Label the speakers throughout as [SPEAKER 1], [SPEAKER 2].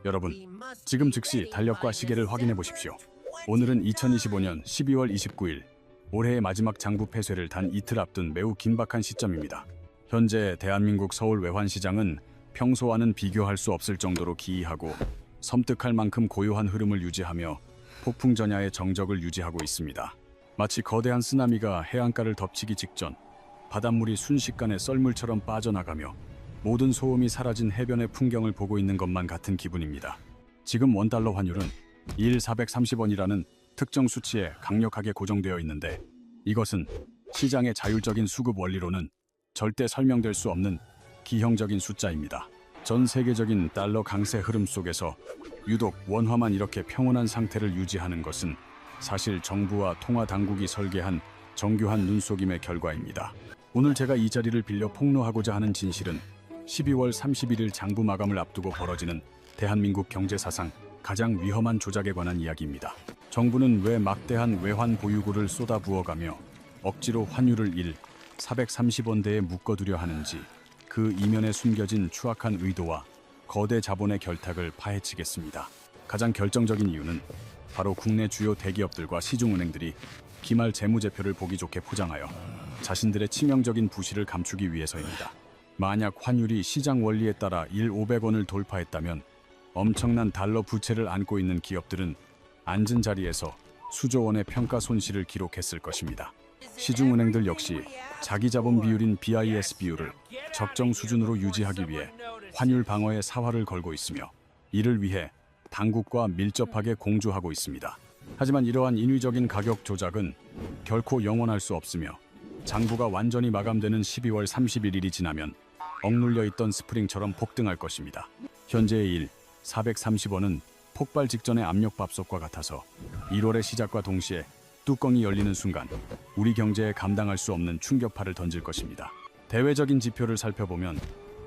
[SPEAKER 1] 여러분, 지금 즉시 달력과 시계를 확인해 보십시오. 오늘은 2025년 12월 29일, 올해의 마지막 장부 폐쇄를 단 이틀 앞둔 매우 긴박한 시점입니다. 현재 대한민국 서울 외환시장은 평소와는 비교할 수 없을 정도로 기이하고 섬뜩할 만큼 고요한 흐름을 유지하며 폭풍 전야의 정적을 유지하고 있습니다. 마치 거대한 쓰나미가 해안가를 덮치기 직전 바닷물이 순식간에 썰물처럼 빠져나가며 모든 소음이 사라진 해변의 풍경을 보고 있는 것만 같은 기분입니다. 지금 원달러 환율은 1 430원이라는 특정 수치에 강력하게 고정되어 있는데, 이것은 시장의 자율적인 수급 원리로는 절대 설명될 수 없는 기형적인 숫자입니다. 전 세계적인 달러 강세 흐름 속에서 유독 원화만 이렇게 평온한 상태를 유지하는 것은 사실 정부와 통화 당국이 설계한 정교한 눈속임의 결과입니다. 오늘 제가 이 자리를 빌려 폭로하고자 하는 진실은 12월 31일 장부 마감을 앞두고 벌어지는 대한민국 경제사상 가장 위험한 조작에 관한 이야기입니다. 정부는 왜 막대한 외환 보유고를 쏟아부어가며 억지로 환율을 1 430원대에 묶어두려 하는지, 그 이면에 숨겨진 추악한 의도와 거대 자본의 결탁을 파헤치겠습니다. 가장 결정적인 이유는 바로 국내 주요 대기업들과 시중은행들이 기말 재무제표를 보기 좋게 포장하여 자신들의 치명적인 부실을 감추기 위해서입니다. 만약 환율이 시장 원리에 따라 1 500원을 돌파했다면 엄청난 달러 부채를 안고 있는 기업들은 앉은 자리에서 수조 원의 평가 손실을 기록했을 것입니다. 시중은행들 역시 자기 자본 비율인 BIS 비율을 적정 수준으로 유지하기 위해 환율 방어에 사활을 걸고 있으며, 이를 위해 당국과 밀접하게 공조하고 있습니다. 하지만 이러한 인위적인 가격 조작은 결코 영원할 수 없으며, 장부가 완전히 마감되는 12월 31일이 지나면 억눌려 있던 스프링처럼 폭등할 것입니다. 현재의 1 430원은 폭발 직전의 압력밥솥과 같아서 1월의 시작과 동시에 뚜껑이 열리는 순간 우리 경제에 감당할 수 없는 충격파를 던질 것입니다. 대외적인 지표를 살펴보면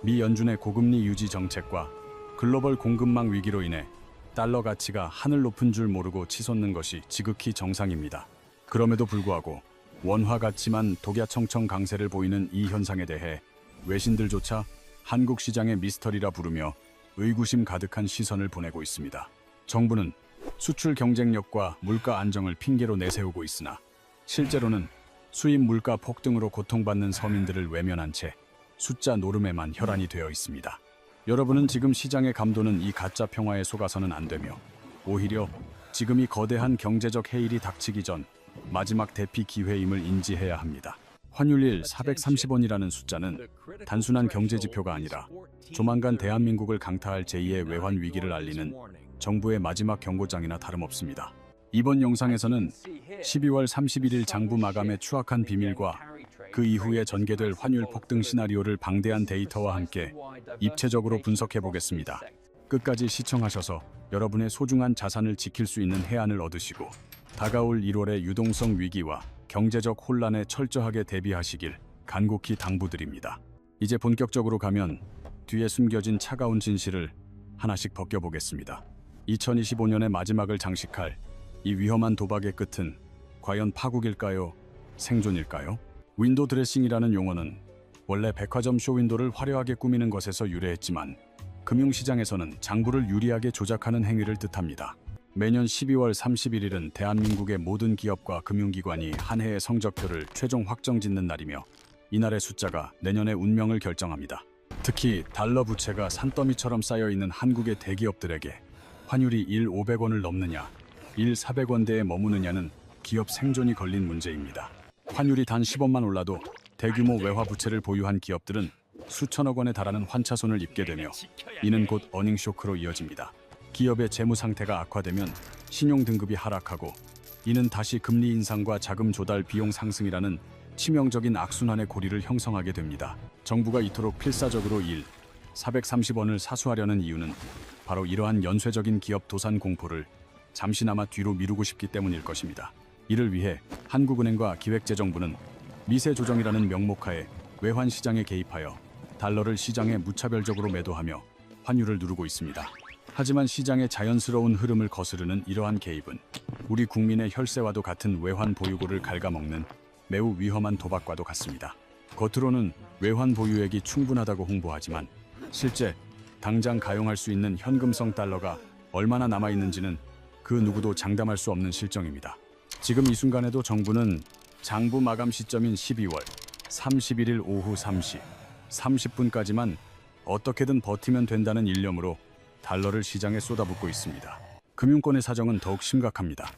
[SPEAKER 1] 미 연준의 고금리 유지 정책과 글로벌 공급망 위기로 인해 달러 가치가 하늘 높은 줄 모르고 치솟는 것이 지극히 정상입니다. 그럼에도 불구하고 원화 가치만 독야청청 강세를 보이는 이 현상에 대해 외신들조차 한국 시장의 미스터리라 부르며 의구심 가득한 시선을 보내고 있습니다. 정부는 수출 경쟁력과 물가 안정을 핑계로 내세우고 있으나, 실제로는 수입 물가 폭등으로 고통받는 서민들을 외면한 채 숫자 노름에만 혈안이 되어 있습니다. 여러분은 지금 시장의 감도는 이 가짜 평화에 속아서는 안 되며, 오히려 지금이 거대한 경제적 해일이 닥치기 전 마지막 대피 기회임을 인지해야 합니다. 환율 1 430원이라는 숫자는 단순한 경제 지표가 아니라 조만간 대한민국을 강타할 제2의 외환 위기를 알리는 정부의 마지막 경고장이나 다름없습니다. 이번 영상에서는 12월 31일 장부 마감의 추악한 비밀과 그 이후에 전개될 환율 폭등 시나리오를 방대한 데이터와 함께 입체적으로 분석해 보겠습니다. 끝까지 시청하셔서 여러분의 소중한 자산을 지킬 수 있는 해안을 얻으시고, 다가올 1월의 유동성 위기와 경제적 혼란에 철저하게 대비하시길 간곡히 당부드립니다. 이제 본격적으로 가면 뒤에 숨겨진 차가운 진실을 하나씩 벗겨보겠습니다. 2025년의 마지막을 장식할 이 위험한 도박의 끝은 과연 파국일까요? 생존일까요? 윈도 드레싱이라는 용어는 원래 백화점 쇼윈도를 화려하게 꾸미는 것에서 유래했지만, 금융시장에서는 장부를 유리하게 조작하는 행위를 뜻합니다. 매년 12월 31일은 대한민국의 모든 기업과 금융기관이 한 해의 성적표를 최종 확정짓는 날이며, 이날의 숫자가 내년의 운명을 결정합니다. 특히 달러 부채가 산더미처럼 쌓여있는 한국의 대기업들에게 환율이 1 500원을 넘느냐, 1 400원대에 머무느냐는 기업 생존이 걸린 문제입니다. 환율이 단 10원만 올라도 대규모 외화 부채를 보유한 기업들은 수천억 원에 달하는 환차손을 입게 되며, 이는 곧 어닝 쇼크로 이어집니다. 기업의 재무 상태가 악화되면 신용 등급이 하락하고, 이는 다시 금리 인상과 자금 조달 비용 상승이라는 치명적인 악순환의 고리를 형성하게 됩니다. 정부가 이토록 필사적으로 1 430원을 사수하려는 이유는 바로 이러한 연쇄적인 기업 도산 공포를 잠시나마 뒤로 미루고 싶기 때문일 것입니다. 이를 위해 한국은행과 기획재정부는 미세 조정이라는 명목하에 외환 시장에 개입하여 달러를 시장에 무차별적으로 매도하며 환율을 누르고 있습니다. 하지만 시장의 자연스러운 흐름을 거스르는 이러한 개입은 우리 국민의 혈세와도 같은 외환 보유고를 갉아먹는 매우 위험한 도박과도 같습니다. 겉으로는 외환 보유액이 충분하다고 홍보하지만 실제 당장 가용할 수 있는 현금성 달러가 얼마나 남아있는지는 그 누구도 장담할 수 없는 실정입니다. 지금 이 순간에도 정부는 장부 마감 시점인 12월 31일 오후 3시 30분까지만 어떻게든 버티면 된다는 일념으로 달러를 시장에 쏟아붓고 있습니다. 금융권의 사정은 더욱 심각합니다.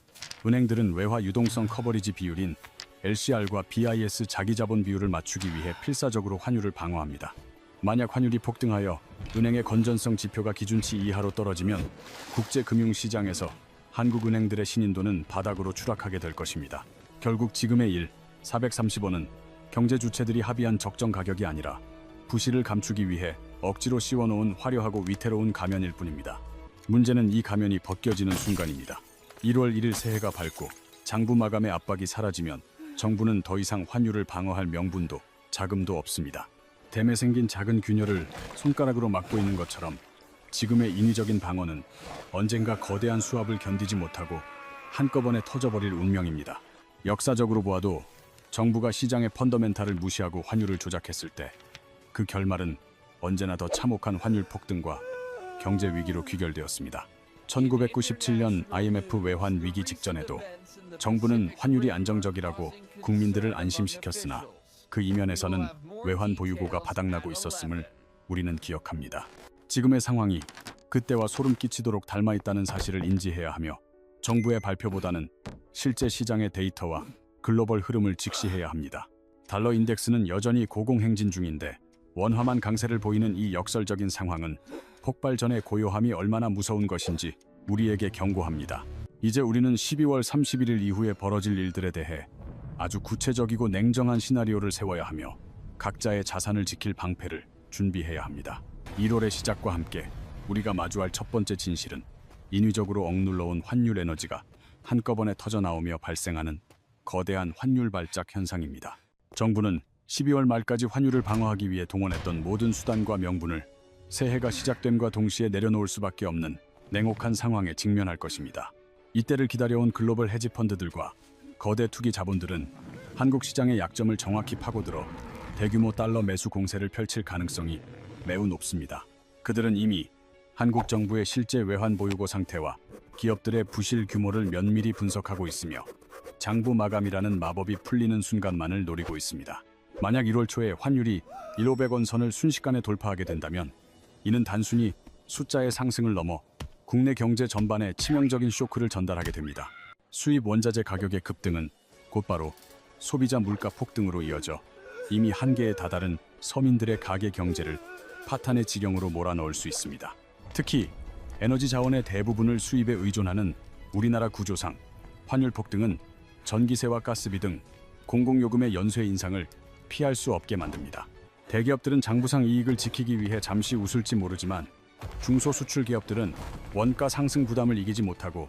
[SPEAKER 1] 은행들은 외화 유동성 커버리지 비율인 LCR과 BIS 자기자본 비율을 맞추기 위해 필사적으로 환율을 방어합니다. 만약 환율이 폭등하여 은행의 건전성 지표가 기준치 이하로 떨어지면 국제금융시장에서 한국은행들의 신인도는 바닥으로 추락하게 될 것입니다. 결국 지금의 430원은 경제 주체들이 합의한 적정 가격이 아니라 부실을 감추기 위해 억지로 씌워놓은 화려하고 위태로운 가면일 뿐입니다. 문제는 이 가면이 벗겨지는 순간입니다. 1월 1일 새해가 밝고 장부 마감의 압박이 사라지면 정부는 더 이상 환율을 방어할 명분도 자금도 없습니다. 댐에 생긴 작은 균열을 손가락으로 막고 있는 것처럼 지금의 인위적인 방어는 언젠가 거대한 수압을 견디지 못하고 한꺼번에 터져버릴 운명입니다. 역사적으로 보아도 정부가 시장의 펀더멘탈을 무시하고 환율을 조작했을 때 그 결말은 언제나 더 참혹한 환율 폭등과 경제 위기로 귀결되었습니다. 1997년 IMF 외환 위기 직전에도 정부는 환율이 안정적이라고 국민들을 안심시켰으나 그 이면에서는 외환 보유고가 바닥나고 있었음을 우리는 기억합니다. 지금의 상황이 그때와 소름 끼치도록 닮아있다는 사실을 인지해야 하며 정부의 발표보다는 실제 시장의 데이터와 글로벌 흐름을 직시해야 합니다. 달러 인덱스는 여전히 고공행진 중인데 원화만 강세를 보이는 이 역설적인 상황은 폭발 전의 고요함이 얼마나 무서운 것인지 우리에게 경고합니다. 이제 우리는 12월 31일 이후에 벌어질 일들에 대해 아주 구체적이고 냉정한 시나리오를 세워야 하며 각자의 자산을 지킬 방패를 준비해야 합니다. 1월의 시작과 함께 우리가 마주할 첫 번째 진실은 인위적으로 억눌러온 환율 에너지가 한꺼번에 터져나오며 발생하는 거대한 환율 발작 현상입니다. 정부는 12월 말까지 환율을 방어하기 위해 동원했던 모든 수단과 명분을 새해가 시작됨과 동시에 내려놓을 수밖에 없는 냉혹한 상황에 직면할 것입니다. 이때를 기다려온 글로벌 헤지 펀드들과 거대 투기 자본들은 한국 시장의 약점을 정확히 파고들어 대규모 달러 매수 공세를 펼칠 가능성이 매우 높습니다. 그들은 이미 한국 정부의 실제 외환 보유고 상태와 기업들의 부실 규모를 면밀히 분석하고 있으며 장부 마감이라는 마법이 풀리는 순간만을 노리고 있습니다. 만약 1월 초에 환율이 1,500원 선을 순식간에 돌파하게 된다면 이는 단순히 숫자의 상승을 넘어 국내 경제 전반에 치명적인 쇼크를 전달하게 됩니다. 수입 원자재 가격의 급등은 곧바로 소비자 물가 폭등으로 이어져 이미 한계에 다다른 서민들의 가계 경제를 파탄의 지경으로 몰아넣을 수 있습니다. 특히 에너지 자원의 대부분을 수입에 의존하는 우리나라 구조상 환율 폭등은 전기세와 가스비 등 공공요금의 연쇄 인상을 피할 수 없게 만듭니다. 대기업들은 장부상 이익을 지키기 위해 잠시 웃을지 모르지만 중소수출 기업들은 원가 상승 부담을 이기지 못하고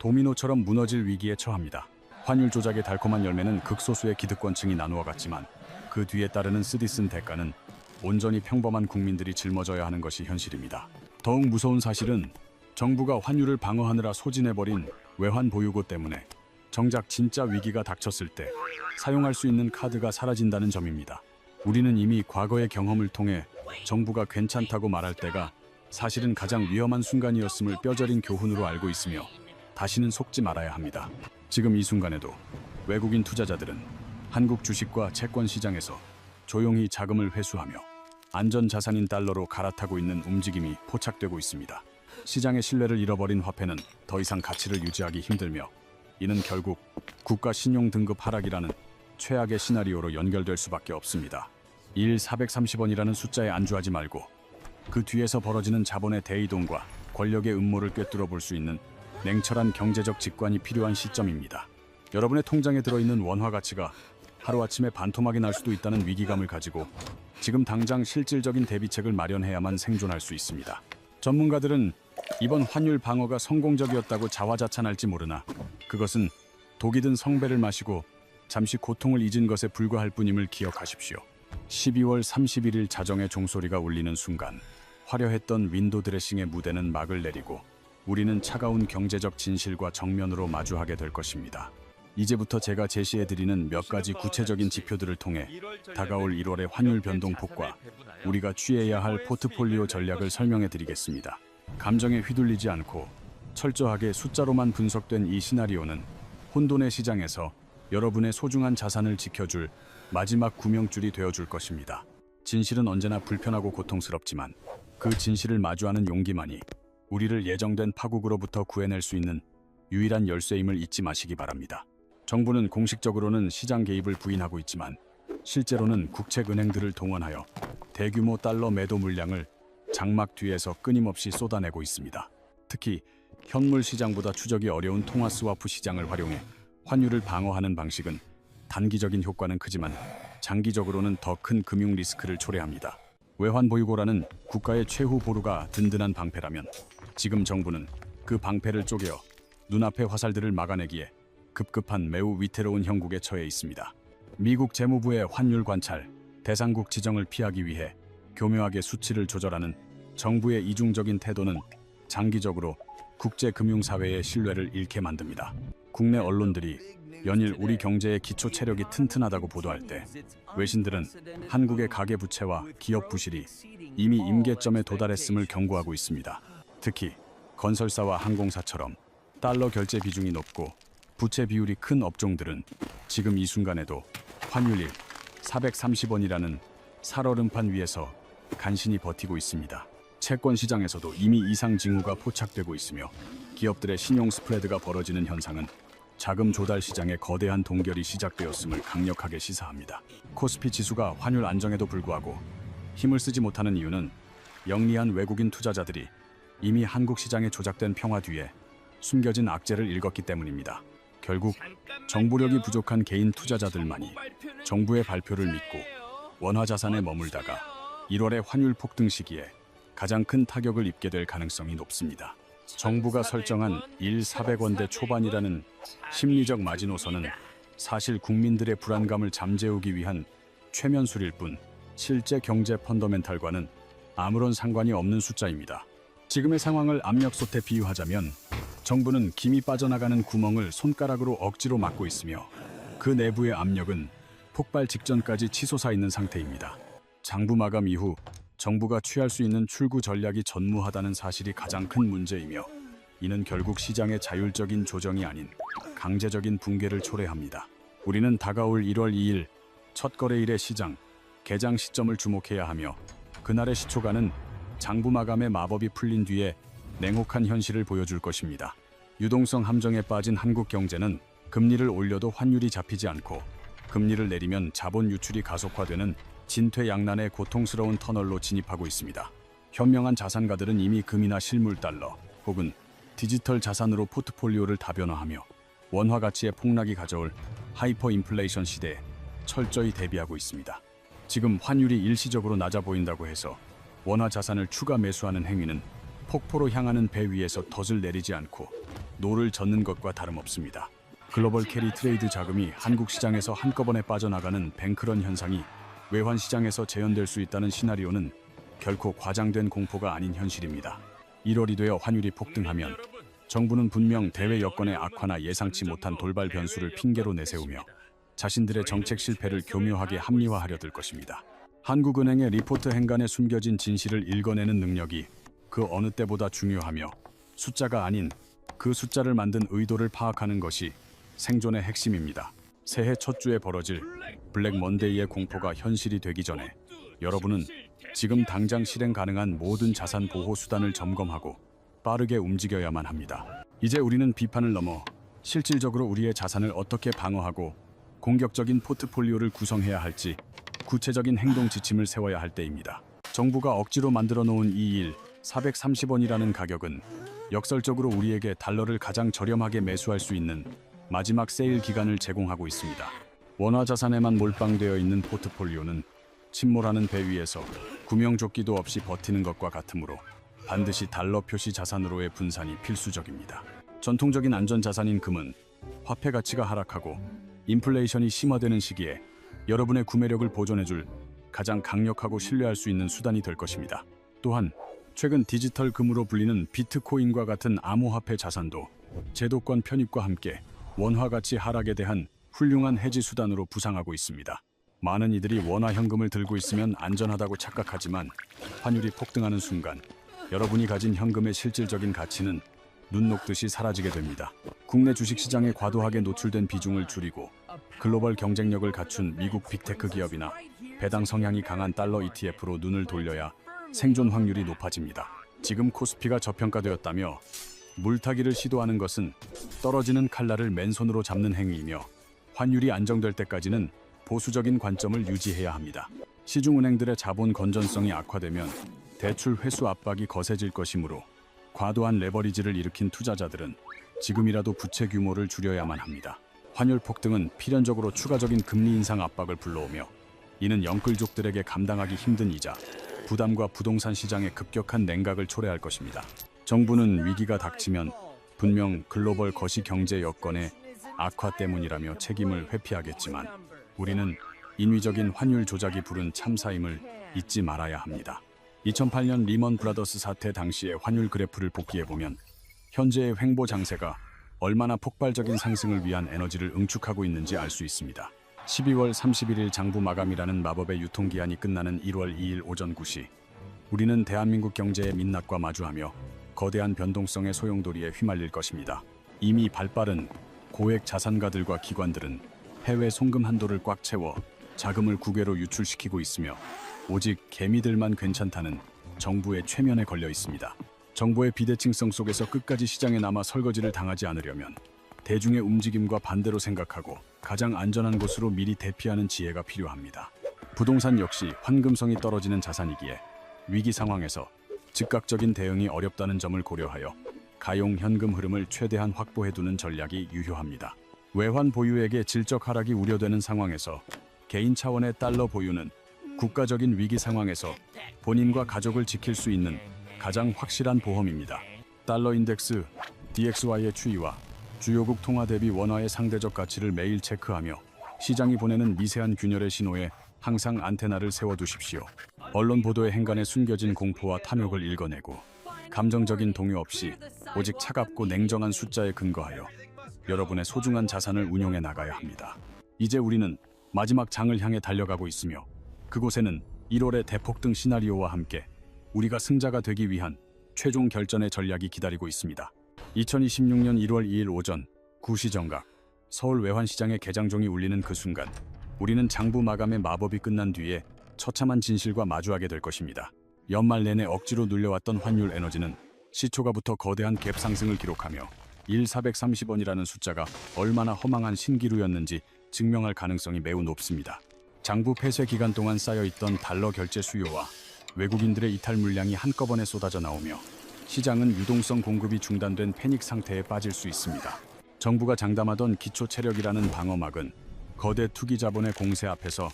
[SPEAKER 1] 도미노처럼 무너질 위기에 처합니다. 환율 조작의 달콤한 열매는 극소수의 기득권층이 나누어 갔지만 그 뒤에 따르는 쓰디쓴 대가는 온전히 평범한 국민들이 짊어져야 하는 것이 현실입니다. 더욱 무서운 사실은 정부가 환율을 방어하느라 소진해버린 외환 보유고 때문에 정작 진짜 위기가 닥쳤을 때 사용할 수 있는 카드가 사라진다는 점입니다. 우리는 이미 과거의 경험을 통해 정부가 괜찮다고 말할 때가 사실은 가장 위험한 순간이었음을 뼈저린 교훈으로 알고 있으며 다시는 속지 말아야 합니다. 지금 이 순간에도 외국인 투자자들은 한국 주식과 채권 시장에서 조용히 자금을 회수하며 안전자산인 달러로 갈아타고 있는 움직임이 포착되고 있습니다. 시장의 신뢰를 잃어버린 화폐는 더 이상 가치를 유지하기 힘들며 이는 결국 국가 신용 등급 하락이라는 최악의 시나리오로 연결될 수밖에 없습니다. 430원이라는 숫자에 안주하지 말고 그 뒤에서 벌어지는 자본의 대이동과 권력의 음모를 꿰뚫어 볼 수 있는 냉철한 경제적 직관이 필요한 시점입니다. 여러분의 통장에 들어있는 원화 가치가 하루아침에 반토막이 날 수도 있다는 위기감을 가지고 지금 당장 실질적인 대비책을 마련해야만 생존할 수 있습니다. 전문가들은 이번 환율 방어가 성공적이었다고 자화자찬할지 모르나 그것은 독이 든 성배를 마시고 잠시 고통을 잊은 것에 불과할 뿐임을 기억하십시오. 12월 31일 자정의 종소리가 울리는 순간 화려했던 윈도 드레싱의 무대는 막을 내리고 우리는 차가운 경제적 진실과 정면으로 마주하게 될 것입니다. 이제부터 제가 제시해드리는 몇 가지 구체적인 지표들을 통해 다가올 1월의 환율 변동폭과 우리가 취해야 할 포트폴리오 전략을 설명해드리겠습니다. 감정에 휘둘리지 않고 철저하게 숫자로만 분석된 이 시나리오는 혼돈의 시장에서 여러분의 소중한 자산을 지켜줄 마지막 구명줄이 되어줄 것입니다. 진실은 언제나 불편하고 고통스럽지만 그 진실을 마주하는 용기만이 우리를 예정된 파국으로부터 구해낼 수 있는 유일한 열쇠임을 잊지 마시기 바랍니다. 정부는 공식적으로는 시장 개입을 부인하고 있지만 실제로는 국책은행들을 동원하여 대규모 달러 매도 물량을 장막 뒤에서 끊임없이 쏟아내고 있습니다. 특히 현물 시장보다 추적이 어려운 통화 스와프 시장을 활용해 환율을 방어하는 방식은 단기적인 효과는 크지만 장기적으로는 더 큰 금융 리스크를 초래합니다. 외환 보유고라는 국가의 최후 보루가 든든한 방패라면 지금 정부는 그 방패를 쪼개어 눈앞의 화살들을 막아내기에 급급한 매우 위태로운 형국에 처해 있습니다. 미국 재무부의 환율 관찰, 대상국 지정을 피하기 위해 교묘하게 수치를 조절하는 정부의 이중적인 태도는 장기적으로 국제금융사회의 신뢰를 잃게 만듭니다. 국내 언론들이 연일 우리 경제의 기초 체력이 튼튼하다고 보도할 때 외신들은 한국의 가계부채와 기업 부실이 이미 임계점에 도달했음을 경고하고 있습니다. 특히 건설사와 항공사처럼 달러 결제 비중이 높고 부채 비율이 큰 업종들은 지금 이 순간에도 환율이 430원이라는 살얼음판 위에서 간신히 버티고 있습니다. 채권 시장에서도 이미 이상 징후가 포착되고 있으며 기업들의 신용 스프레드가 벌어지는 현상은 자금 조달 시장의 거대한 동결이 시작되었음을 강력하게 시사합니다. 코스피 지수가 환율 안정에도 불구하고 힘을 쓰지 못하는 이유는 영리한 외국인 투자자들이 이미 한국 시장에 조작된 평화 뒤에 숨겨진 악재를 읽었기 때문입니다. 결국 정보력이 부족한 개인 투자자들만이 정부의 발표를 믿고 원화 자산에 머물다가 1월의 환율 폭등 시기에 가장 큰 타격을 입게 될 가능성이 높습니다. 정부가 설정한 400원대 초반이라는 심리적 마지노선은 사실 국민들의 불안감을 잠재우기 위한 최면술일 뿐 실제 경제 펀더멘탈과는 아무런 상관이 없는 숫자입니다. 지금의 상황을 압력솥에 비유하자면 정부는 김이 빠져나가는 구멍을 손가락으로 억지로 막고 있으며 그 내부의 압력은 폭발 직전까지 치솟아 있는 상태입니다. 장부 마감 이후 정부가 취할 수 있는 출구 전략이 전무하다는 사실이 가장 큰 문제이며 이는 결국 시장의 자율적인 조정이 아닌 강제적인 붕괴를 초래합니다. 우리는 다가올 1월 2일 첫 거래일의 시장 개장 시점을 주목해야 하며 그날의 시초가는 장부 마감의 마법이 풀린 뒤에 냉혹한 현실을 보여줄 것입니다. 유동성 함정에 빠진 한국 경제는 금리를 올려도 환율이 잡히지 않고 금리를 내리면 자본 유출이 가속화되는 진퇴양난의 고통스러운 터널로 진입하고 있습니다. 현명한 자산가들은 이미 금이나 실물 달러 혹은 디지털 자산으로 포트폴리오를 다변화하며 원화 가치의 폭락이 가져올 하이퍼 인플레이션 시대에 철저히 대비하고 있습니다. 지금 환율이 일시적으로 낮아 보인다고 해서 원화 자산을 추가 매수하는 행위는 폭포로 향하는 배 위에서 덫을 내리지 않고 노를 젓는 것과 다름없습니다. 글로벌 캐리 트레이드 자금이 한국 시장에서 한꺼번에 빠져나가는 뱅크런 현상이 외환 시장에서 재현될 수 있다는 시나리오는 결코 과장된 공포가 아닌 현실입니다. 1월이 되어 환율이 폭등하면 정부는 분명 대외 여건의 악화나 예상치 못한 돌발 변수를 핑계로 내세우며 자신들의 정책 실패를 교묘하게 합리화하려 들 것입니다. 한국은행의 리포트 행간에 숨겨진 진실을 읽어내는 능력이 그 어느 때보다 중요하며 숫자가 아닌 그 숫자를 만든 의도를 파악하는 것이 생존의 핵심입니다. 새해 첫 주에 벌어질 블랙 먼데이의 공포가 현실이 되기 전에 여러분은 지금 당장 실행 가능한 모든 자산 보호 수단을 점검하고 빠르게 움직여야만 합니다. 이제 우리는 비판을 넘어 실질적으로 우리의 자산을 어떻게 방어하고 공격적인 포트폴리오를 구성해야 할지 구체적인 행동 지침을 세워야 할 때입니다. 정부가 억지로 만들어 놓은 이 430원이라는 가격은 역설적으로 우리에게 달러를 가장 저렴하게 매수할 수 있는 마지막 세일 기간을 제공하고 있습니다. 원화 자산에만 몰빵되어 있는 포트폴리오는 침몰하는 배 위에서 구명조끼도 없이 버티는 것과 같으므로 반드시 달러 표시 자산으로의 분산이 필수적입니다. 전통적인 안전자산인 금은 화폐 가치가 하락하고 인플레이션이 심화되는 시기에 여러분의 구매력을 보존해줄 가장 강력하고 신뢰할 수 있는 수단이 될 것입니다. 또한 최근 디지털 금으로 불리는 비트코인과 같은 암호화폐 자산도 제도권 편입과 함께 원화 가치 하락에 대한 훌륭한 해지 수단으로 부상하고 있습니다. 많은 이들이 원화 현금을 들고 있으면 안전하다고 착각하지만 환율이 폭등하는 순간 여러분이 가진 현금의 실질적인 가치는 눈 녹듯이 사라지게 됩니다. 국내 주식시장에 과도하게 노출된 비중을 줄이고 글로벌 경쟁력을 갖춘 미국 빅테크 기업이나 배당 성향이 강한 달러 ETF로 눈을 돌려야 생존 확률이 높아집니다. 지금 코스피가 저평가되었다며 물타기를 시도하는 것은 떨어지는 칼날을 맨손으로 잡는 행위이며 환율이 안정될 때까지는 보수적인 관점을 유지해야 합니다. 시중은행들의 자본 건전성이 악화되면 대출 회수 압박이 거세질 것이므로 과도한 레버리지를 일으킨 투자자들은 지금이라도 부채 규모를 줄여야만 합니다. 환율 폭등은 필연적으로 추가적인 금리 인상 압박을 불러오며 이는 영끌족들에게 감당하기 힘든 이자, 부담과 부동산 시장의 급격한 냉각을 초래할 것입니다. 정부는 위기가 닥치면 분명 글로벌 거시 경제 여건의 악화 때문이라며 책임을 회피하겠지만 우리는 인위적인 환율 조작이 부른 참사임을 잊지 말아야 합니다. 2008년 리먼 브라더스 사태 당시의 환율 그래프를 복기해보면 현재의 횡보 장세가 얼마나 폭발적인 상승을 위한 에너지를 응축하고 있는지 알 수 있습니다. 12월 31일 장부 마감이라는 마법의 유통기한이 끝나는 1월 2일 오전 9시 우리는 대한민국 경제의 민낯과 마주하며 거대한 변동성의 소용돌이에 휘말릴 것입니다. 이미 발빠른 고액 자산가들과 기관들은 해외 송금 한도를 꽉 채워 자금을 국외로 유출시키고 있으며 오직 개미들만 괜찮다는 정부의 최면에 걸려 있습니다. 정부의 비대칭성 속에서 끝까지 시장에 남아 설거지를 당하지 않으려면 대중의 움직임과 반대로 생각하고 가장 안전한 곳으로 미리 대피하는 지혜가 필요합니다. 부동산 역시 환금성이 떨어지는 자산이기에 위기 상황에서 즉각적인 대응이 어렵다는 점을 고려하여 가용 현금 흐름을 최대한 확보해두는 전략이 유효합니다. 외환 보유액의 질적 하락이 우려되는 상황에서 개인 차원의 달러 보유는 국가적인 위기 상황에서 본인과 가족을 지킬 수 있는 가장 확실한 보험입니다. 달러 인덱스 DXY의 추이와 주요국 통화 대비 원화의 상대적 가치를 매일 체크하며 시장이 보내는 미세한 균열의 신호에 항상 안테나를 세워두십시오. 언론 보도의 행간에 숨겨진 공포와 탐욕을 읽어내고 감정적인 동요 없이 오직 차갑고 냉정한 숫자에 근거하여 여러분의 소중한 자산을 운용해 나가야 합니다. 이제 우리는 마지막 장을 향해 달려가고 있으며 그곳에는 1월의 대폭등 시나리오와 함께 우리가 승자가 되기 위한 최종 결전의 전략이 기다리고 있습니다. 2026년 1월 2일 오전 9시 정각 서울 외환시장의 개장종이 울리는 그 순간 우리는 장부 마감의 마법이 끝난 뒤에 처참한 진실과 마주하게 될 것입니다. 연말 내내 억지로 눌려왔던 환율 에너지는 시초가부터 거대한 갭 상승을 기록하며 1,430원이라는 숫자가 얼마나 허망한 신기루였는지 증명할 가능성이 매우 높습니다. 장부 폐쇄 기간 동안 쌓여있던 달러 결제 수요와 외국인들의 이탈 물량이 한꺼번에 쏟아져 나오며 시장은 유동성 공급이 중단된 패닉 상태에 빠질 수 있습니다. 정부가 장담하던 기초 체력이라는 방어막은 거대 투기 자본의 공세 앞에서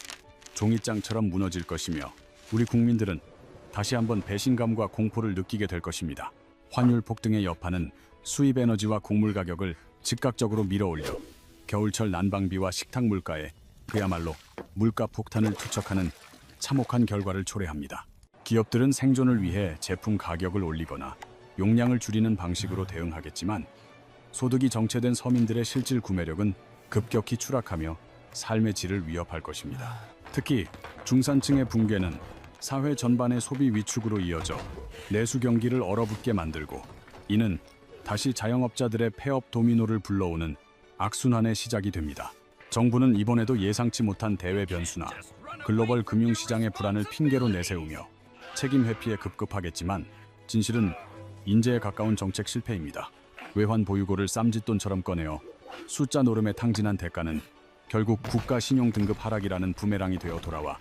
[SPEAKER 1] 종이장처럼 무너질 것이며 우리 국민들은 다시 한번 배신감과 공포를 느끼게 될 것입니다. 환율 폭등의 여파는 수입 에너지와 곡물 가격을 즉각적으로 밀어올려 겨울철 난방비와 식탁 물가에 그야말로 물가 폭탄을 투척하는 참혹한 결과를 초래합니다. 기업들은 생존을 위해 제품 가격을 올리거나 용량을 줄이는 방식으로 대응하겠지만 소득이 정체된 서민들의 실질 구매력은 급격히 추락하며 삶의 질을 위협할 것입니다. 특히 중산층의 붕괴는 사회 전반의 소비 위축으로 이어져 내수 경기를 얼어붙게 만들고 이는 다시 자영업자들의 폐업 도미노를 불러오는 악순환의 시작이 됩니다. 정부는 이번에도 예상치 못한 대외 변수나 글로벌 금융시장의 불안을 핑계로 내세우며 책임 회피에 급급하겠지만 진실은 인재에 가까운 정책 실패입니다. 외환 보유고를 쌈짓돈처럼 꺼내어 숫자 노름에 탕진한 대가는 결국 국가 신용 등급 하락이라는 부메랑이 되어 돌아와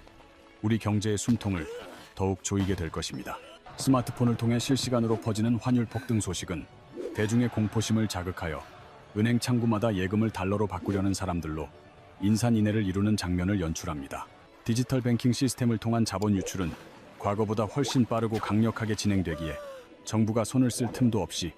[SPEAKER 1] 우리 경제의 숨통을 더욱 조이게 될 것입니다. 스마트폰을 통해 실시간으로 퍼지는 환율 폭등 소식은 대중의 공포심을 자극하여 은행 창구마다 예금을 달러로 바꾸려는 사람들로 인산인해를 이루는 장면을 연출합니다. 디지털 뱅킹 시스템을 통한 자본 유출은 과거보다 훨씬 빠르고 강력하게 진행되기에 정부가 손을 쓸 틈도 없이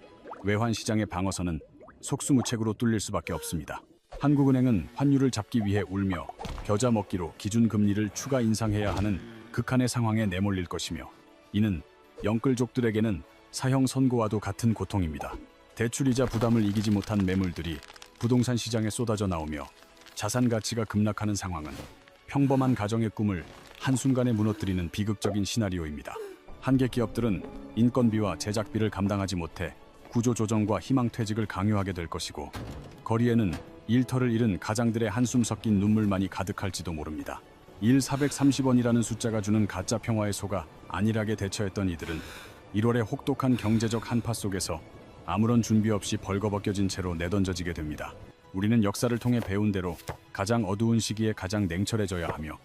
[SPEAKER 1] 외환 시장의 방어선은 속수무책으로 뚫릴 수밖에 없습니다. 한국은행은 환율을 잡기 위해 울며 겨자 먹기로 기준금리를 추가 인상해야 하는 극한의 상황에 내몰릴 것이며 이는 영끌족들에게는 사형 선고와도 같은 고통입니다. 대출이자 부담을 이기지 못한 매물들이 부동산 시장에 쏟아져 나오며 자산 가치가 급락하는 상황은 평범한 가정의 꿈을 한순간에 무너뜨리는 비극적인 시나리오입니다. 한계 기업들은 인건비와 제작비를 감당하지 못해 구조조정과 희망퇴직을 강요하게 될 것이고, 거리에는 일터를 잃은 가장들의 한숨 섞인 눈물만이 가득할지도 모릅니다. 430원이라는 숫자가 주는 가짜 평화에 속아 안일하게 대처했던 이들은 1월의 혹독한 경제적 한파 속에서 아무런 준비 없이 벌거벗겨진 채로 내던져지게 됩니다. 우리는 역사를 통해 배운 대로 가장 어두운 시기에 가장 냉철해져야 하며,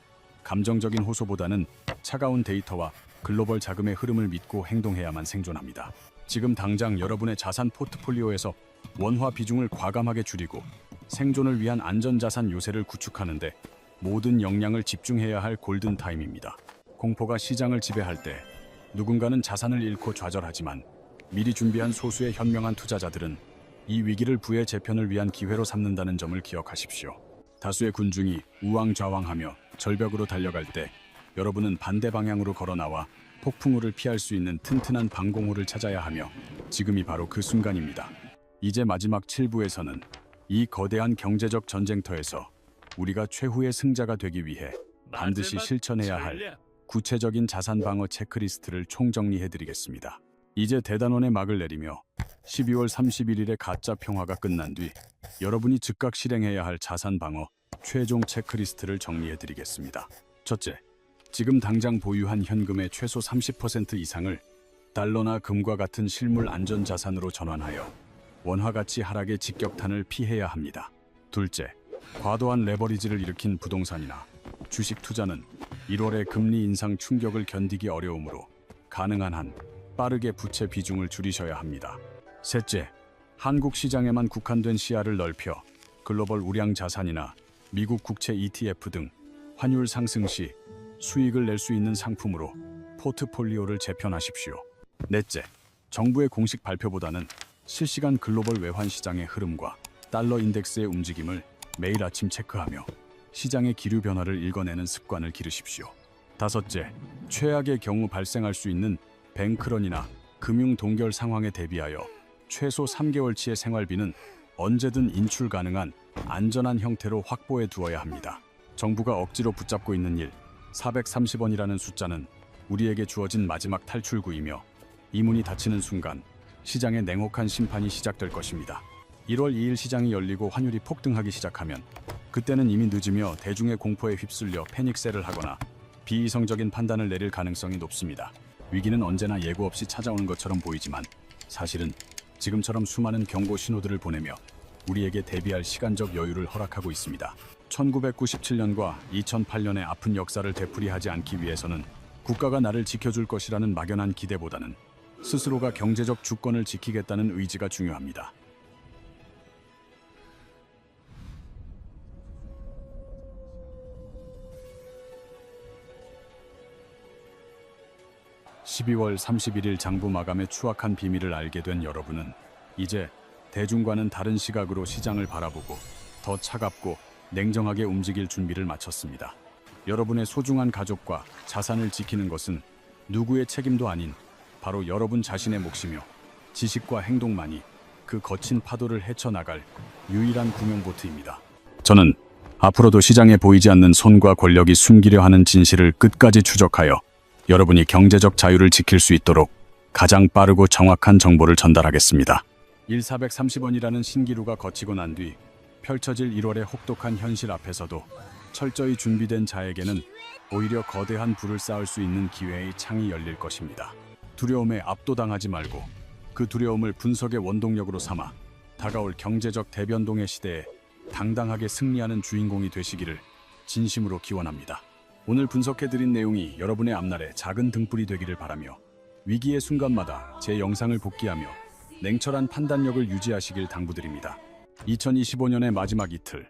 [SPEAKER 1] 감정적인 호소보다는 차가운 데이터와 글로벌 자금의 흐름을 믿고 행동해야만 생존합니다. 지금 당장 여러분의 자산 포트폴리오에서 원화 비중을 과감하게 줄이고 생존을 위한 안전자산 요새를 구축하는데 모든 역량을 집중해야 할 골든타임입니다. 공포가 시장을 지배할 때 누군가는 자산을 잃고 좌절하지만, 미리 준비한 소수의 현명한 투자자들은 이 위기를 부의 재편을 위한 기회로 삼는다는 점을 기억하십시오. 다수의 군중이 우왕좌왕하며 절벽으로 달려갈 때 여러분은 반대 방향으로 걸어나와 폭풍우를 피할 수 있는 튼튼한 방공호를 찾아야 하며, 지금이 바로 그 순간입니다. 이제 마지막 7부에서는 이 거대한 경제적 전쟁터에서 우리가 최후의 승자가 되기 위해 반드시 실천해야 할 구체적인 자산 방어 체크리스트를 총정리해드리겠습니다. 이제 대단원의 막을 내리며 12월 31일에 가짜 평화가 끝난 뒤 여러분이 즉각 실행해야 할 자산 방어 최종 체크리스트를 정리해드리겠습니다. 첫째, 지금 당장 보유한 현금의 최소 30% 이상을 달러나 금과 같은 실물 안전자산으로 전환하여 원화 가치 하락의 직격탄을 피해야 합니다. 둘째, 과도한 레버리지를 일으킨 부동산이나 주식 투자는 1월의 금리 인상 충격을 견디기 어려우므로 가능한 한 빠르게 부채 비중을 줄이셔야 합니다. 셋째, 한국 시장에만 국한된 시야를 넓혀 글로벌 우량 자산이나 미국 국채 ETF 등 환율 상승 시 수익을 낼 수 있는 상품으로 포트폴리오를 재편하십시오. 넷째, 정부의 공식 발표보다는 실시간 글로벌 외환 시장의 흐름과 달러 인덱스의 움직임을 매일 아침 체크하며 시장의 기류 변화를 읽어내는 습관을 기르십시오. 다섯째, 최악의 경우 발생할 수 있는 뱅크런이나 금융 동결 상황에 대비하여 최소 3개월치의 생활비는 언제든 인출 가능한 안전한 형태로 확보해 두어야 합니다. 정부가 억지로 붙잡고 있는 430원이라는 숫자는 우리에게 주어진 마지막 탈출구이며, 이 문이 닫히는 순간 시장의 냉혹한 심판이 시작될 것입니다. 1월 2일 시장이 열리고 환율이 폭등하기 시작하면 그때는 이미 늦으며 대중의 공포에 휩쓸려 패닉셀을 하거나 비이성적인 판단을 내릴 가능성이 높습니다. 위기는 언제나 예고 없이 찾아오는 것처럼 보이지만 사실은 지금처럼 수많은 경고 신호들을 보내며 우리에게 대비할 시간적 여유를 허락하고 있습니다. 1997년과 2008년의 아픈 역사를 되풀이하지 않기 위해서는 국가가 나를 지켜줄 것이라는 막연한 기대보다는 스스로가 경제적 주권을 지키겠다는 의지가 중요합니다. (12월 31일) 장부 마감의 추악한 비밀을 알게 된 여러분은 이제 대중과는 다른 시각으로 시장을 바라보고 더 차갑고 냉정하게 움직일 준비를 마쳤습니다. 여러분의 소중한 가족과 자산을 지키는 것은 누구의 책임도 아닌 바로 여러분 자신의 몫이며, 지식과 행동만이 그 거친 파도를 헤쳐나갈 유일한 구명보트입니다. 저는 앞으로도 시장에 보이지 않는 손과 권력이 숨기려 하는 진실을 끝까지 추적하여 여러분이 경제적 자유를 지킬 수 있도록 가장 빠르고 정확한 정보를 전달하겠습니다. 430원이라는 신기루가 거치고 난 뒤 펼쳐질 1월의 혹독한 현실 앞에서도 철저히 준비된 자에게는 오히려 거대한 불을 쌓을 수 있는 기회의 창이 열릴 것입니다. 두려움에 압도당하지 말고 그 두려움을 분석의 원동력으로 삼아 다가올 경제적 대변동의 시대에 당당하게 승리하는 주인공이 되시기를 진심으로 기원합니다. 오늘 분석해드린 내용이 여러분의 앞날에 작은 등불이 되기를 바라며, 위기의 순간마다 제 영상을 복귀하며 냉철한 판단력을 유지하시길 당부드립니다. 2025년의 마지막 이틀,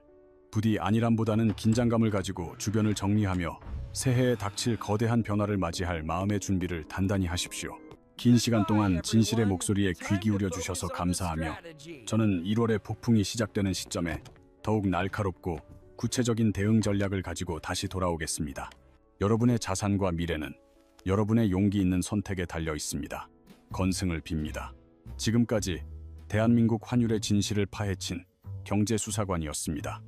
[SPEAKER 1] 부디 안일함보다는 긴장감을 가지고 주변을 정리하며 새해에 닥칠 거대한 변화를 맞이할 마음의 준비를 단단히 하십시오. 긴 시간 동안 진실의 목소리에 귀 기울여 주셔서 감사하며, 저는 1월의 폭풍이 시작되는 시점에 더욱 날카롭고 구체적인 대응 전략을 가지고 다시 돌아오겠습니다. 여러분의 자산과 미래는 여러분의 용기 있는 선택에 달려 있습니다. 건승을 빕니다. 지금까지 대한민국 환율의 진실을 파헤친 경제수사관이었습니다.